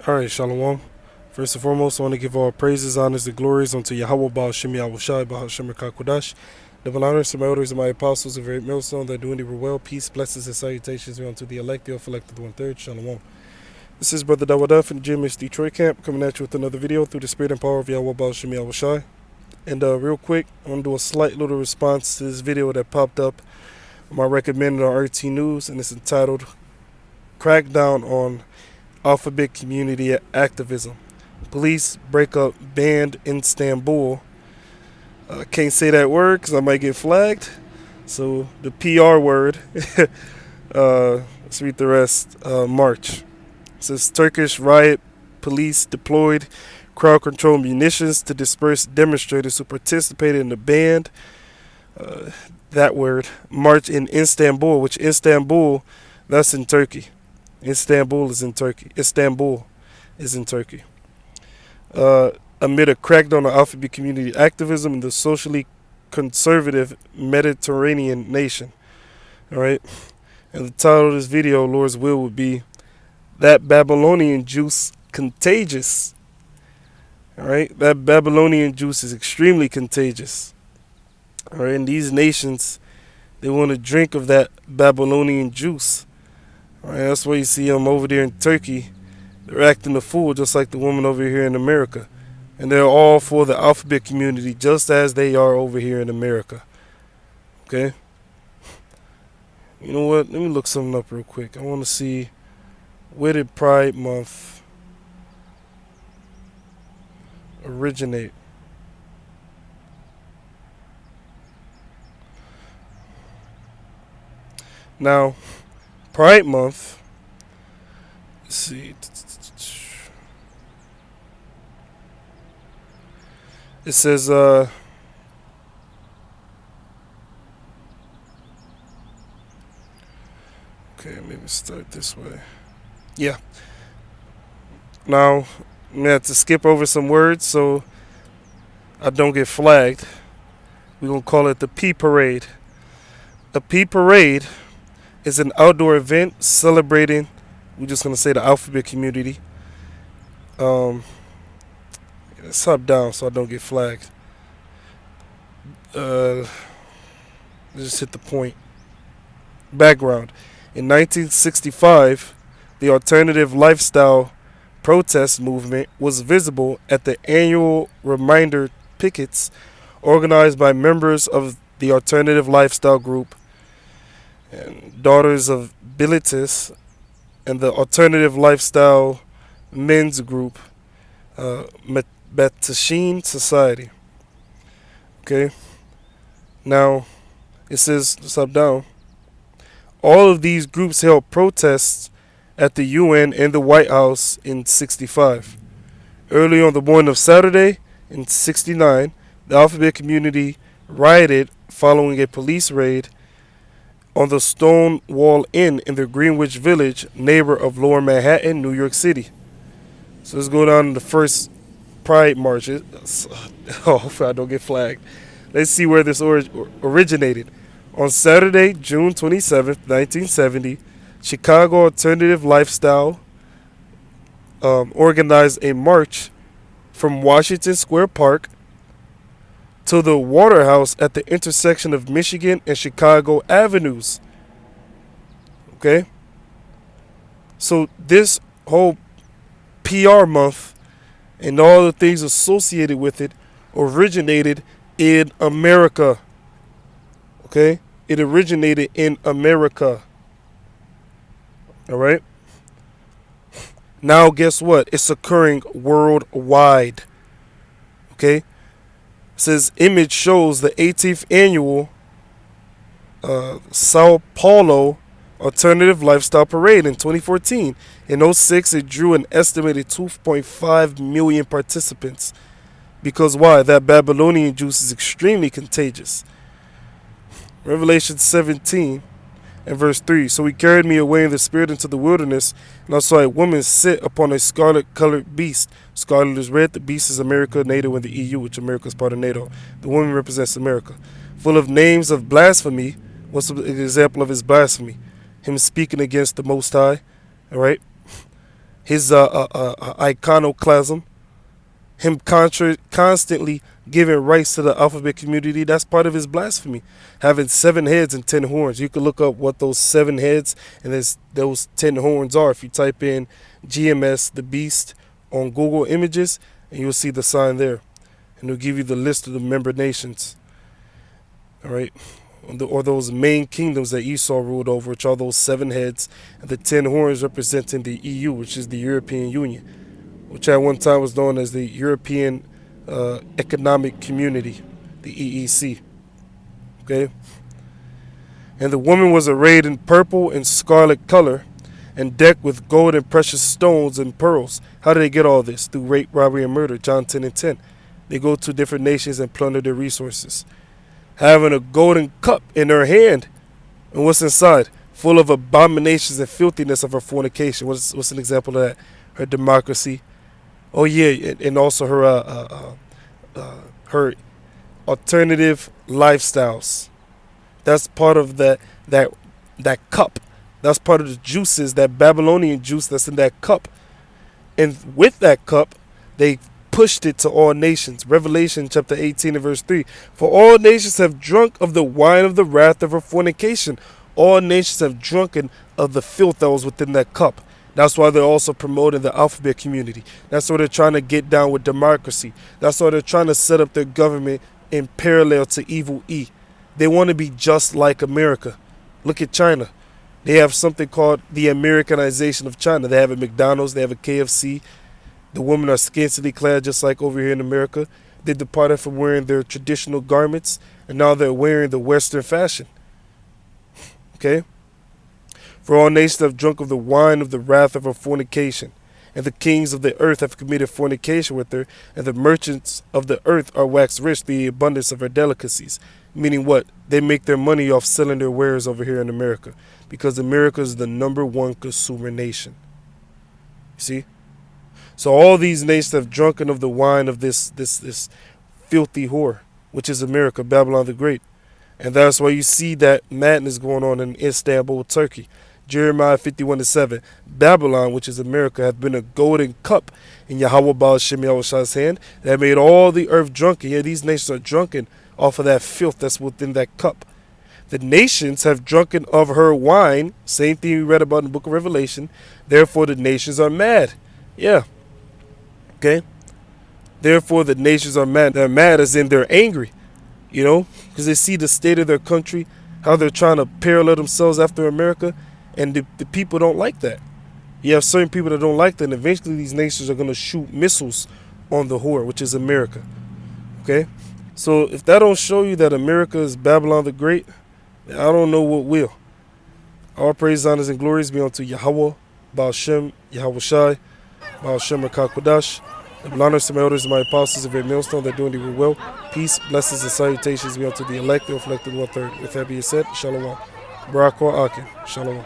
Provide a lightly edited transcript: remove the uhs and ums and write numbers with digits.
Alright, Shalom. First and foremost, I want to give all praises, honors, and glories unto YAHAWAH, YAHAWASHI, QADASAH, divine honors to my elders and my apostles of Great Milestone that do indeed well. Peace, blessings, and salutations be unto the elect, the elected, the one-third. Shalom. This is Brother Dawada from the GMS Detroit camp, coming at you with another video through the spirit and power of YAHAWAH, YAHAWASHI. And real quick, I want to do a slight little response to this video that popped up on my recommended on RT News, and it's entitled Crackdown on Alphabet Community Activism. Police break up band in Istanbul. Can't say that word because I might get flagged. So the PR word. Let's read the rest. March. It says Turkish riot police deployed crowd control munitions to disperse demonstrators who participated in the band. That word. March in Istanbul, which Istanbul, that's in Turkey. Istanbul is in Turkey. Istanbul is in Turkey. Amid a crackdown on alphabet community activism in the socially conservative Mediterranean nation. Alright? And the title of this video, Lord's will, would be That Babylonian Juice Contagious. Alright? That Babylonian juice is extremely contagious. Alright? And these nations, they want to drink of that Babylonian juice. Alright, that's why you see them over there in Turkey. They're acting a fool just like the woman over here in America. And they're all for the alphabet community just as they are over here in America. Okay? You know what? Let me look something up real quick. I want to see, where did Pride Month originate? Now, Pride Month, let's see, it says, okay, maybe start this way. Yeah. Now, I'm going to have to skip over some words so I don't get flagged. We're going to call it the P Parade. A P Parade is an outdoor event celebrating, we're just going to say, the alphabet community. Let's hop down so I don't get flagged. Let's just hit the point. Background. In 1965, the alternative lifestyle protest movement was visible at the annual reminder pickets organized by members of the alternative lifestyle group and Daughters of Bilitis and the alternative lifestyle men's group, Metashin Society. Okay. Now, it says, let's up down. All of these groups held protests at the UN and the White House in '65. Early on the morning of Saturday in '69, the alphabet community rioted following a police raid on the Stonewall Inn in the Greenwich Village, neighbor of Lower Manhattan, New York City. So let's go down to the first Pride March. Hopefully I don't get flagged. Let's see where this originated. On Saturday, June 27th, 1970, Chicago Alternative Lifestyle organized a march from Washington Square Park to the Waterhouse at the intersection of Michigan and Chicago Avenues. Okay? So this whole PR month and all the things associated with it originated in America. Okay? It originated in America. Alright? Now guess what? It's occurring worldwide. Okay? It says image shows the 18th annual Sao Paulo Alternative Lifestyle Parade in 2014. In '06, it drew an estimated 2.5 million participants. Because why? That Babylonian juice is extremely contagious. Revelation 17 and verse 3. So he carried me away in the spirit into the wilderness, and I saw a woman sit upon a scarlet-colored beast. Scarlet is red. The beast is America, NATO, and the EU, which America is part of NATO. The woman represents America. Full of names of blasphemy. What's an example of his blasphemy? Him speaking against the Most High. All right? his iconoclasm, him constantly giving rights to the alphabet community. That's part of his blasphemy. Having 7 heads and 10 horns. You can look up what those 7 heads and those 10 horns are. If you type in GMS, the beast, on Google Images, and you'll see the sign there. And it'll give you the list of the member nations. All right. Or those main kingdoms that Esau ruled over, which are those 7 heads, and the 10 horns representing the EU, which is the European Union, which at one time was known as the European Economic Community, the EEC. Okay? And the woman was arrayed in purple and scarlet color, and decked with gold and precious stones and pearls. How did they get all this? Through rape, robbery, and murder. John 10 and 10. They go to different nations and plunder their resources. Having a golden cup in her hand. And what's inside? Full of abominations and filthiness of her fornication. What's an example of that? Her democracy. Oh yeah, and also her alternative lifestyles. That's part of that cup. That's part of the juices, that Babylonian juice that's in that cup. And with that cup, they pushed it to all nations. Revelation chapter 18 and verse 3. For all nations have drunk of the wine of the wrath of her fornication. All nations have drunken of the filth that was within that cup. That's why they're also promoting the alphabet community. That's why they're trying to get down with democracy. That's why they're trying to set up their government in parallel to evil E. They want to be just like America. Look at China. They have something called the Americanization of China. They have a McDonald's, they have a KFC. The women are scantily clad just like over here in America. They departed from wearing their traditional garments, and now they're wearing the Western fashion. Okay? For all nations have drunk of the wine of the wrath of her fornication, and the kings of the earth have committed fornication with her, and the merchants of the earth are waxed rich through the abundance of her delicacies. Meaning what? They make their money off selling their wares over here in America, because America is the #1 consumer nation. You see? So all these nations have drunken of the wine of this filthy whore, which is America, Babylon the Great. And that's why you see that madness going on in Istanbul, Turkey. Jeremiah 51:7. Babylon, which is America, hath been a golden cup in YAHAWASHI's hand that made all the earth drunken. Yeah, these nations are drunken off of that filth that's within that cup. The nations have drunken of her wine. Same thing we read about in the book of Revelation. Therefore the nations are mad. Yeah. Okay? Therefore the nations are mad. They're mad as in they're angry. You know? Because they see the state of their country, how they're trying to parallel themselves after America. And the people don't like that. You have certain people that don't like that. And eventually these nations are going to shoot missiles on the whore, which is America. Okay? So if that don't show you that America is Babylon the Great, I don't know what will. All praise, honors, and glories be unto Yahawah, Baal Shem, YAHAWASHI, Baal Shem QADASAH. The blonders to my elders and my apostles of Great Milestone that doing thee well. Peace, blessings, and salutations be unto the elect, the reflected 1/3. With that being said, Shalom. RAWCHAA. Shalom.